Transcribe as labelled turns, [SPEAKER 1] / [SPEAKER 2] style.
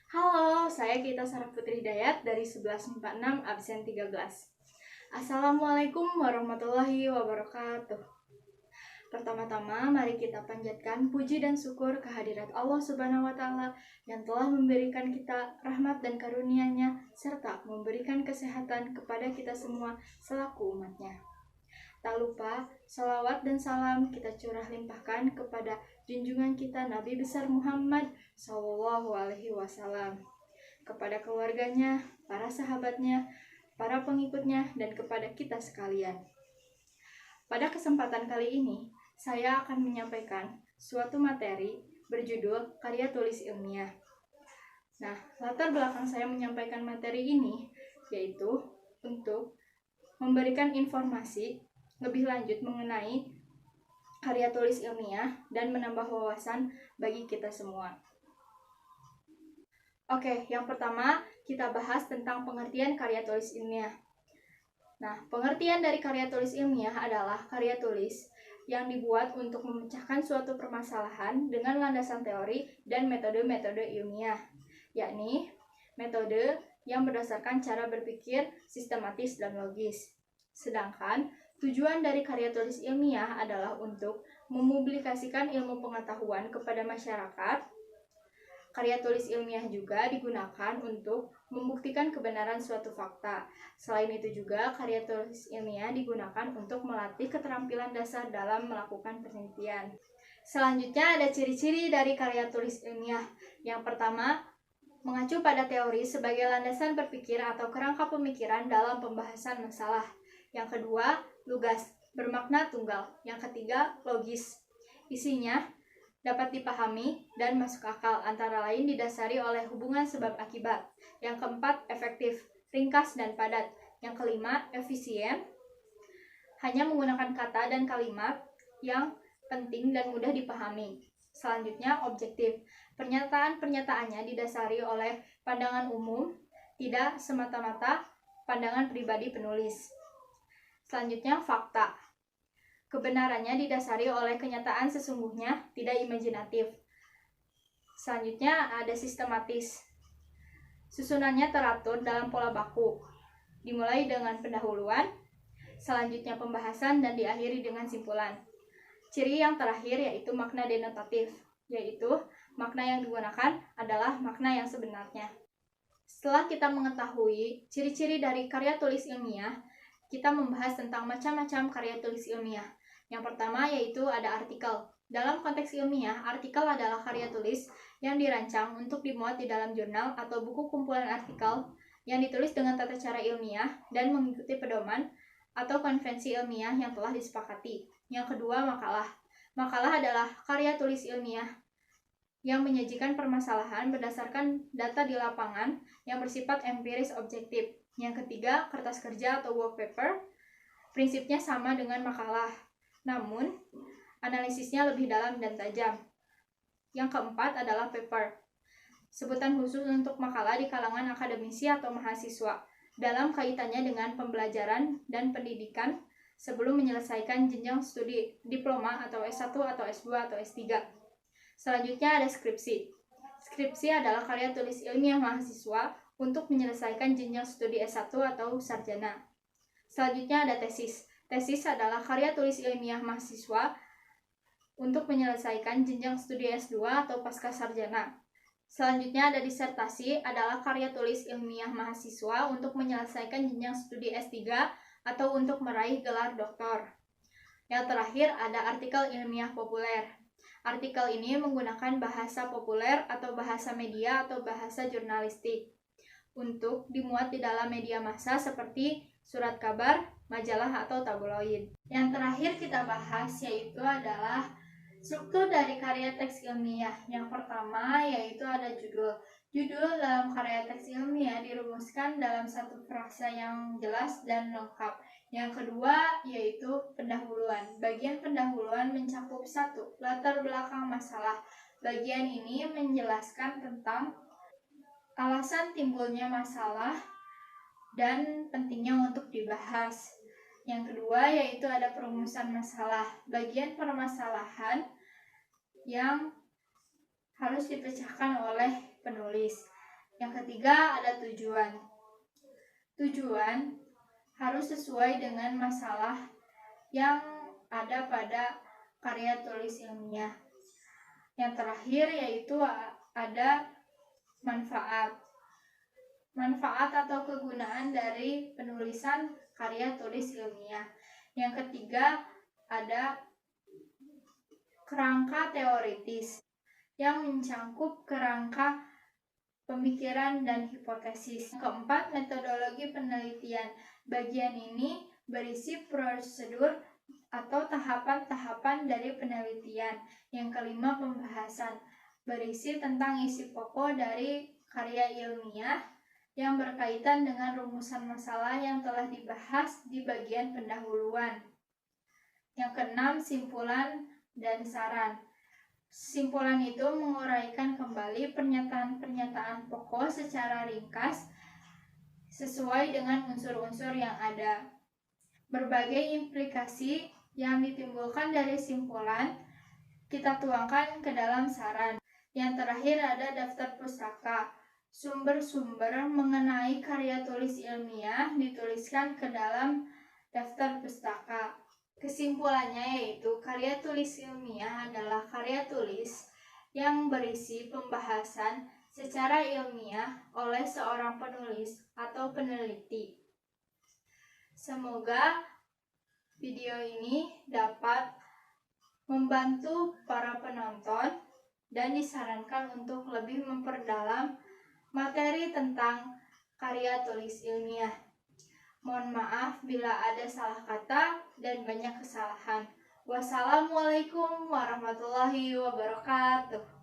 [SPEAKER 1] Halo, saya Gita Sarah Putri Hidayat dari 1146 absen 13. Assalamualaikum warahmatullahi wabarakatuh. Pertama-tama, mari kita panjatkan puji dan syukur kehadirat Allah Subhanahu wa Ta'ala yang telah memberikan kita rahmat dan karunia-Nya serta memberikan kesehatan kepada kita semua selaku umatnya. Tak lupa, salawat dan salam kita curah limpahkan kepada junjungan kita Nabi besar Muhammad SAW, kepada keluarganya, para sahabatnya, para pengikutnya, dan kepada kita sekalian. Pada kesempatan kali ini, saya akan menyampaikan suatu materi berjudul karya tulis ilmiah. Nah, latar belakang saya menyampaikan materi ini yaitu untuk memberikan informasi lebih lanjut mengenai karya tulis ilmiah dan menambah wawasan bagi kita semua. Oke, yang pertama kita bahas tentang pengertian karya tulis ilmiah. Nah, pengertian dari karya tulis ilmiah adalah karya tulis yang dibuat untuk memecahkan suatu permasalahan dengan landasan teori dan metode-metode ilmiah, yakni metode yang berdasarkan cara berpikir sistematis dan logis. Sedangkan tujuan dari karya tulis ilmiah adalah untuk mempublikasikan ilmu pengetahuan kepada masyarakat. Karya tulis ilmiah juga digunakan untuk membuktikan kebenaran suatu fakta. Selain itu juga, karya tulis ilmiah digunakan untuk melatih keterampilan dasar dalam melakukan penelitian. Selanjutnya ada ciri-ciri dari karya tulis ilmiah. Yang pertama, mengacu pada teori sebagai landasan berpikir atau kerangka pemikiran dalam pembahasan masalah. Yang kedua, lugas, bermakna tunggal. Yang ketiga, logis. Isinya dapat dipahami dan masuk akal, antara lain didasari oleh hubungan sebab akibat. Yang keempat, efektif, ringkas dan padat. Yang kelima, efisien, hanya menggunakan kata dan kalimat yang penting dan mudah dipahami. Selanjutnya, objektif. Pernyataan-pernyataannya didasari oleh pandangan umum, tidak semata-mata pandangan pribadi penulis. Selanjutnya, fakta. Kebenarannya didasari oleh kenyataan sesungguhnya, tidak imajinatif. Selanjutnya, ada sistematis. Susunannya teratur dalam pola baku, dimulai dengan pendahuluan, selanjutnya pembahasan, dan diakhiri dengan simpulan. Ciri yang terakhir yaitu makna denotatif, yaitu makna yang digunakan adalah makna yang sebenarnya. Setelah kita mengetahui ciri-ciri dari karya tulis ilmiah, kita membahas tentang macam-macam karya tulis ilmiah. Yang pertama yaitu ada artikel. Dalam konteks ilmiah, artikel adalah karya tulis yang dirancang untuk dimuat di dalam jurnal atau buku kumpulan artikel yang ditulis dengan tata cara ilmiah dan mengikuti pedoman atau konvensi ilmiah yang telah disepakati. Yang kedua, makalah. Makalah adalah karya tulis ilmiah yang menyajikan permasalahan berdasarkan data di lapangan yang bersifat empiris objektif. Yang ketiga, kertas kerja atau work paper. Prinsipnya sama dengan makalah, namun analisisnya lebih dalam dan tajam. Yang keempat adalah paper, sebutan khusus untuk makalah di kalangan akademisi atau mahasiswa dalam kaitannya dengan pembelajaran dan pendidikan sebelum menyelesaikan jenjang studi diploma atau S1 atau S2 atau S3. Selanjutnya ada skripsi. Skripsi adalah karya tulis ilmiah mahasiswa untuk menyelesaikan jenjang studi S1 atau sarjana. Selanjutnya ada tesis. Tesis adalah karya tulis ilmiah mahasiswa untuk menyelesaikan jenjang studi S2 atau pasca sarjana. Selanjutnya ada disertasi, adalah karya tulis ilmiah mahasiswa untuk menyelesaikan jenjang studi S3 atau untuk meraih gelar doktor. Yang terakhir ada artikel ilmiah populer. Artikel ini menggunakan bahasa populer atau bahasa media atau bahasa jurnalistik untuk dimuat di dalam media massa seperti surat kabar, majalah, atau tabloid. Yang terakhir kita bahas yaitu adalah struktur dari karya teks ilmiah. Yang pertama yaitu ada judul. Judul dalam karya teks ilmiah dirumuskan dalam satu frasa yang jelas dan lengkap. Yang kedua yaitu pendahuluan. Bagian pendahuluan mencakup 1. Latar belakang masalah. Bagian ini menjelaskan tentang alasan timbulnya masalah dan pentingnya untuk dibahas. Yang kedua yaitu ada perumusan masalah. Bagian permasalahan yang harus dipecahkan oleh penulis. Yang ketiga ada tujuan. Tujuan harus sesuai dengan masalah yang ada pada karya tulis ilmiah. Yang terakhir yaitu ada manfaat. Manfaat atau kegunaan dari penulisan karya tulis ilmiah. Yang ketiga ada kerangka teoritis yang mencangkup kerangka pemikiran dan hipotesis. Keempat, metodologi penelitian. Bagian ini berisi prosedur atau tahapan-tahapan dari penelitian. Yang kelima, pembahasan. Berisi tentang isi pokok dari karya ilmiah yang berkaitan dengan rumusan masalah yang telah dibahas di bagian pendahuluan. Yang keenam, simpulan dan saran. Simpulan itu menguraikan kembali pernyataan-pernyataan pokok secara ringkas sesuai dengan unsur-unsur yang ada. Berbagai implikasi yang ditimbulkan dari simpulan kita tuangkan ke dalam saran. Yang terakhir ada daftar pustaka. Sumber-sumber mengenai karya tulis ilmiah dituliskan ke dalam daftar pustaka. Kesimpulannya yaitu karya tulis ilmiah adalah karya tulis yang berisi pembahasan secara ilmiah oleh seorang penulis atau peneliti. Semoga video ini dapat membantu para penonton dan disarankan untuk lebih memperdalam materi tentang karya tulis ilmiah. Mohon maaf bila ada salah kata dan banyak kesalahan. Wassalamualaikum warahmatullahi wabarakatuh.